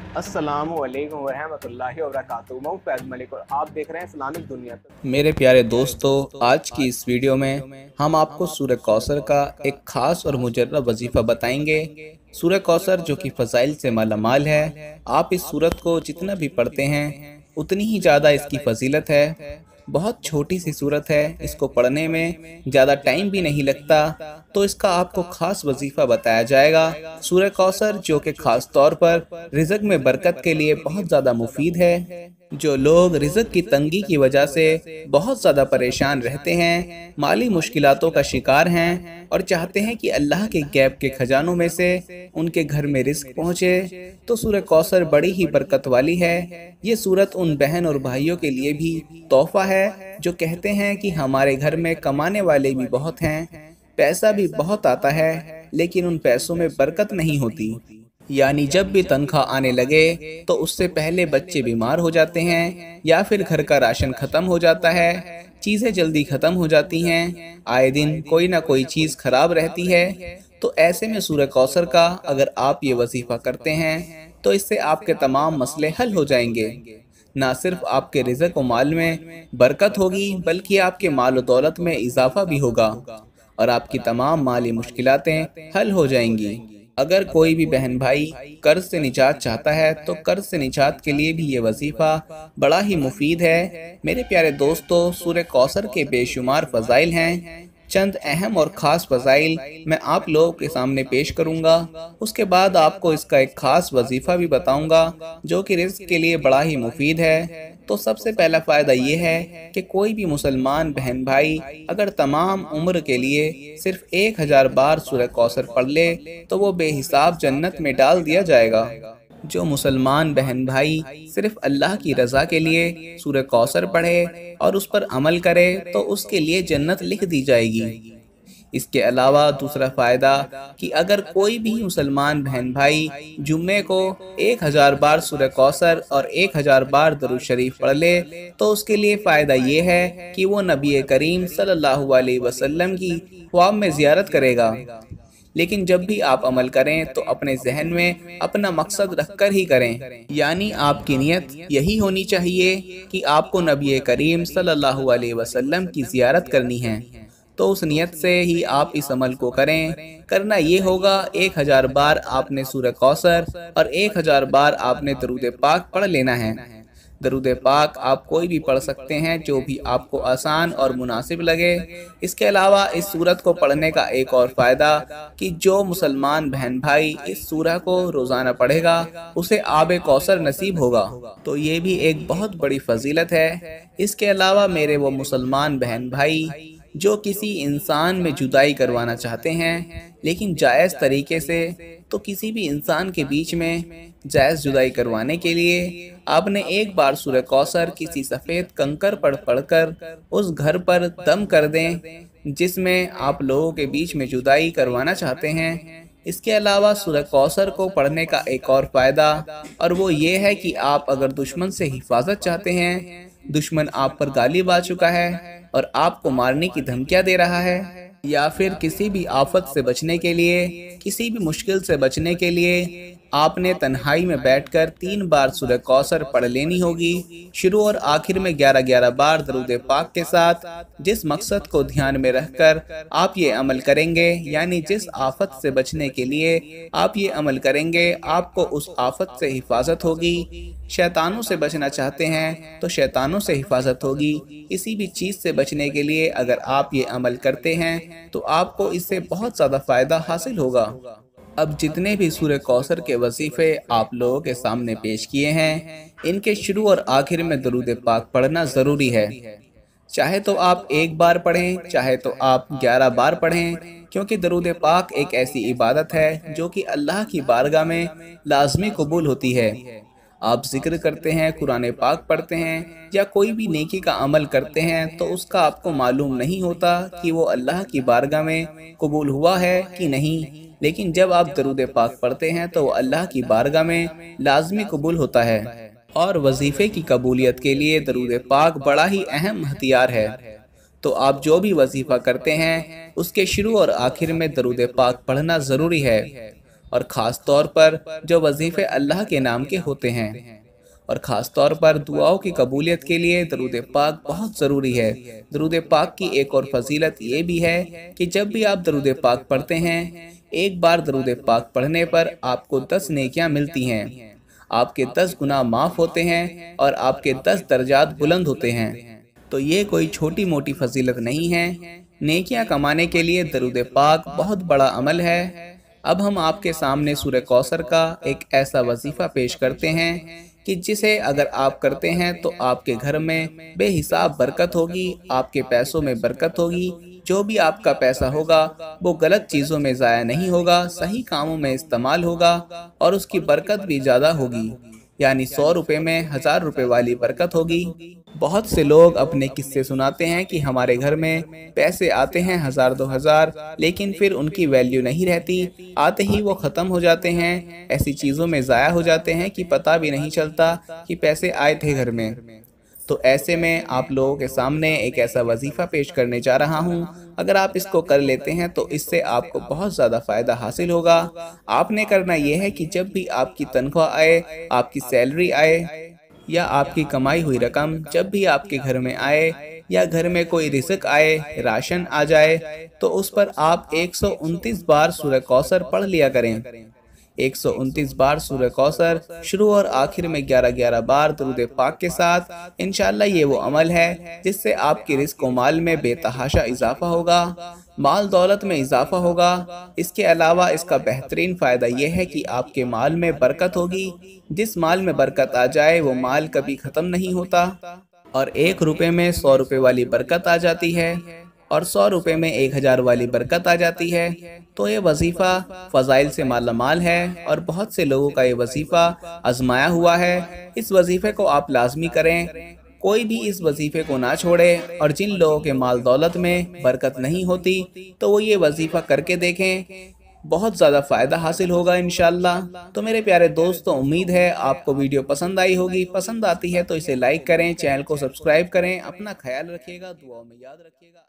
अस्सलामुअलैकुम वरहमतुल्लाहि वबरकातुहू। मैं फैज़ मलिक और आप देख रहे हैं इस्लामिक दुनिया। मेरे प्यारे दोस्तों, आज की इस वीडियो में हम आपको सूरह कौसर का एक ख़ास और मुजर्रब वजीफ़ा बताएंगे। सूरह कौसर जो कि फ़ज़ाइल से मालामाल है। आप इस सूरत को जितना भी पढ़ते हैं उतनी ही ज़्यादा इसकी फ़जीलत है। बहुत छोटी सी सूरत है, इसको पढ़ने में ज़्यादा टाइम भी नहीं लगता। तो इसका आपको ख़ास वजीफ़ा बताया जाएगा। सूरह कौसर जो कि ख़ास तौर पर रिज़्क़ में बरकत के लिए बहुत ज़्यादा मुफीद है। जो लोग रिज़्क़ की तंगी की वजह से बहुत ज़्यादा परेशान रहते हैं, माली मुश्किलातों का शिकार हैं और चाहते हैं कि अल्लाह के गैब के खजानों में से उनके घर में रिज़्क़ पहुँचे, तो सूरह कौसर बड़ी ही बरकत वाली है। ये सूरत उन बहन और भाइयों के लिए भी तोहफ़ा है जो कहते हैं कि हमारे घर में कमाने वाले भी बहुत हैं, पैसा भी बहुत आता है, लेकिन उन पैसों में बरकत नहीं होती। यानी जब भी तनख्वाह आने लगे तो उससे पहले बच्चे बीमार हो जाते हैं या फिर घर का राशन ख़त्म हो जाता है, चीज़ें जल्दी ख़त्म हो जाती हैं, आए दिन कोई ना कोई चीज़ ख़राब रहती है। तो ऐसे में सूरह कौसर का अगर आप ये वजीफ़ा करते हैं तो इससे आपके तमाम मसले हल हो जाएंगे। ना सिर्फ आपके रिज़्क़ व माल में बरकत होगी, बल्कि आपके माल व दौलत में इजाफा भी होगा और आपकी तमाम माली मुश्किलातें हल हो जाएंगी। अगर कोई भी बहन भाई कर्ज से निजात चाहता है तो कर्ज से निजात के लिए भी ये वजीफ़ा बड़ा ही मुफीद है। मेरे प्यारे दोस्तों, सूरह कौसर के बेशुमार फ़ज़ाइल हैं। चंद अहम और ख़ास फ़ज़ाइल मैं आप लोगों के सामने पेश करूंगा। उसके बाद आपको इसका एक ख़ास वजीफ़ा भी बताऊंगा जो कि रिज़्क़ के लिए बड़ा ही मुफीद है। तो सबसे पहला फ़ायदा ये है कि कोई भी मुसलमान बहन भाई अगर तमाम उम्र के लिए सिर्फ 1000 बार सूरह कौसर पढ़ ले तो वो बेहिसाब जन्नत में डाल दिया जाएगा। जो मुसलमान बहन भाई सिर्फ अल्लाह की रज़ा के लिए सूरह कौसर पढ़े और उस पर अमल करे तो उसके लिए जन्नत लिख दी जाएगी। इसके अलावा दूसरा फ़ायदा कि अगर कोई भी मुसलमान बहन भाई जुम्मे को 1000 बार सूरह कौसर और 1000 बार दरूद शरीफ पढ़ ले तो उसके लिए फ़ायदा ये है कि वो नबी करीम सल्लल्लाहु अलैहि वसल्लम की ख्वाब में ज़ियारत करेगा। लेकिन जब भी आप अमल करें तो अपने जहन में अपना मकसद रखकर ही करें, यानी आपकी नियत यही होनी चाहिए कि आपको नबी करीम सल्लल्लाहु अलैहि वसल्लम की ज़ियारत करनी है। तो उस नियत से ही आप इस अमल को करें। करना ये होगा, 1000 बार आपने सूरह कौसर और 1000 बार आपने दरूद पाक पढ़ लेना है। दरूद पाक आप कोई भी पढ़ सकते हैं जो भी आपको आसान और मुनासिब लगे। इसके अलावा इस सूरत को पढ़ने का एक और फ़ायदा कि जो मुसलमान बहन भाई इस सूरह को रोज़ाना पढ़ेगा उसे आब कौसर नसीब होगा। तो ये भी एक बहुत बड़ी फजीलत है। इसके अलावा मेरे वो मुसलमान बहन भाई जो किसी इंसान में जुदाई करवाना चाहते हैं लेकिन जायज़ तरीके से, तो किसी भी इंसान के बीच में जायज़ जुदाई करवाने के लिए आपने एक बार सूरह कौसर किसी सफ़ेद कंकर पर पढ़कर उस घर पर दम कर दें जिसमें आप लोगों के बीच में जुदाई करवाना चाहते हैं। इसके अलावा सूरह कौसर को पढ़ने का एक और फ़ायदा और वो ये है कि आप अगर दुश्मन से हिफाजत चाहते हैं, दुश्मन आप पर गालिब आ चुका है और आपको मारने की धमकियां दे रहा है, या फिर किसी भी आफत से बचने के लिए, किसी भी मुश्किल से बचने के लिए आपने तन्हाई में बैठकर 3 बार सूरह कौसर पढ़ लेनी होगी, शुरू और आखिर में 11-11 बार दरूद पाक के साथ। जिस मकसद को ध्यान में रखकर आप ये अमल करेंगे, यानी जिस आफत से बचने के लिए आप ये अमल करेंगे, आपको उस आफत से हिफाजत होगी। शैतानों से बचना चाहते हैं तो शैतानों से हिफाजत होगी। किसी भी चीज़ से बचने के लिए अगर आप ये अमल करते हैं तो आपको इससे बहुत ज़्यादा फ़ायदा हासिल होगा। अब जितने भी सूरह कौसर के वजीफ़े आप लोगों के सामने पेश किए हैं, इनके शुरू और आखिर में दरूद पाक पढ़ना ज़रूरी है। चाहे तो आप एक बार पढ़ें, चाहे तो आप 11 बार पढ़ें, क्योंकि दरूद पाक एक ऐसी इबादत है जो कि अल्लाह की बारगाह में लाजमी कबूल होती है। आप जिक्र करते हैं, कुरान पाक पढ़ते हैं या कोई भी नेकी का अमल करते हैं तो उसका आपको मालूम नहीं होता कि वो अल्लाह की बारगाह में कबूल हुआ है कि नहीं, लेकिन जब आप दरूद पाक पढ़ते हैं तो वो अल्लाह की बारगाह में लाजमी कबूल होता है। और वजीफ़े की कबूलियत के लिए दरूद पाक बड़ा ही अहम हथियार है। तो आप जो भी वजीफ़ा करते हैं उसके शुरू और आखिर में दरूद पाक पढ़ना ज़रूरी है। और ख़ास तौर पर जो वजीफ़े अल्लाह के नाम के होते हैं। और ख़ास तौर पर दुआओं की कबूलियत के लिए दरूद पाक बहुत ज़रूरी है। दरूद पाक की एक और फजीलत ये भी है कि जब भी आप दरूद पाक पढ़ते हैं, एक बार दरूद पाक पढ़ने पर आपको 10 नेकियां मिलती हैं, आपके 10 गुनाह माफ़ होते हैं और आपके 10 दर्जात बुलंद होते हैं। तो ये कोई छोटी मोटी फजीलत नहीं है। नेकियां कमाने के लिए दरूद पाक बहुत बड़ा अमल है। अब हम आपके सामने सूरह कौसर का एक ऐसा वजीफ़ा पेश करते हैं कि जिसे अगर आप करते हैं तो आपके घर में बेहिसाब बरकत होगी, आपके पैसों में बरकत होगी। जो भी आपका पैसा होगा वो गलत चीज़ों में ज़ाया नहीं होगा, सही कामों में इस्तेमाल होगा और उसकी बरकत भी ज़्यादा होगी। यानी 100 रुपये में 1000 रुपये वाली बरकत होगी। बहुत से लोग अपने किस्से सुनाते हैं कि हमारे घर में पैसे आते हैं 1000 2000, लेकिन फिर उनकी वैल्यू नहीं रहती, आते ही वो ख़त्म हो जाते हैं, ऐसी चीज़ों में ज़ाया हो जाते हैं कि पता भी नहीं चलता कि पैसे आए थे घर में। तो ऐसे में आप लोगों के सामने एक ऐसा वजीफ़ा पेश करने जा रहा हूँ। अगर आप इसको कर लेते हैं तो इससे आपको बहुत ज़्यादा फ़ायदा हासिल होगा। आपने करना यह है कि जब भी आपकी तनख्वाह आए, आपकी सैलरी आए या आपकी कमाई हुई रकम जब भी आपके घर में आए या घर में कोई रिज़्क आए, राशन आ जाए, तो उस पर आप 129 बार सूरह कौसर पढ़ लिया करें। 129 बार सूरह कौसर, शुरू और आखिर में 11-11 बार दरूद पाक के साथ। इंशाअल्लाह ये वो अमल है जिससे आपकी रिज़्क व माल में बेतहाशा इजाफा होगा, माल दौलत में इजाफा होगा। इसके अलावा इसका बेहतरीन फ़ायदा यह है कि आपके माल में बरकत होगी। जिस माल में बरकत आ जाए वो माल कभी ख़त्म नहीं होता और 1 रुपये में 100 रुपये वाली बरकत आ जाती है और 100 रुपये में 1000 वाली बरकत आ जाती है। तो ये वजीफ़ा फ़ज़ाइल से मालामाल है और बहुत से लोगों का ये वजीफ़ा आजमाया हुआ है। इस वजीफ़े को आप लाजमी करें, कोई भी इस वजीफ़े को ना छोड़े। और जिन लोगों के माल दौलत में बरकत नहीं होती तो वो ये वजीफ़ा करके देखें, बहुत ज़्यादा फ़ायदा हासिल होगा इंशाअल्लाह। तो मेरे प्यारे दोस्तों, उम्मीद है आपको वीडियो पसंद आई होगी। पसंद आती है तो इसे लाइक करें, चैनल को सब्सक्राइब करें। अपना ख्याल रखिएगा, दुआओं में याद रखिएगा।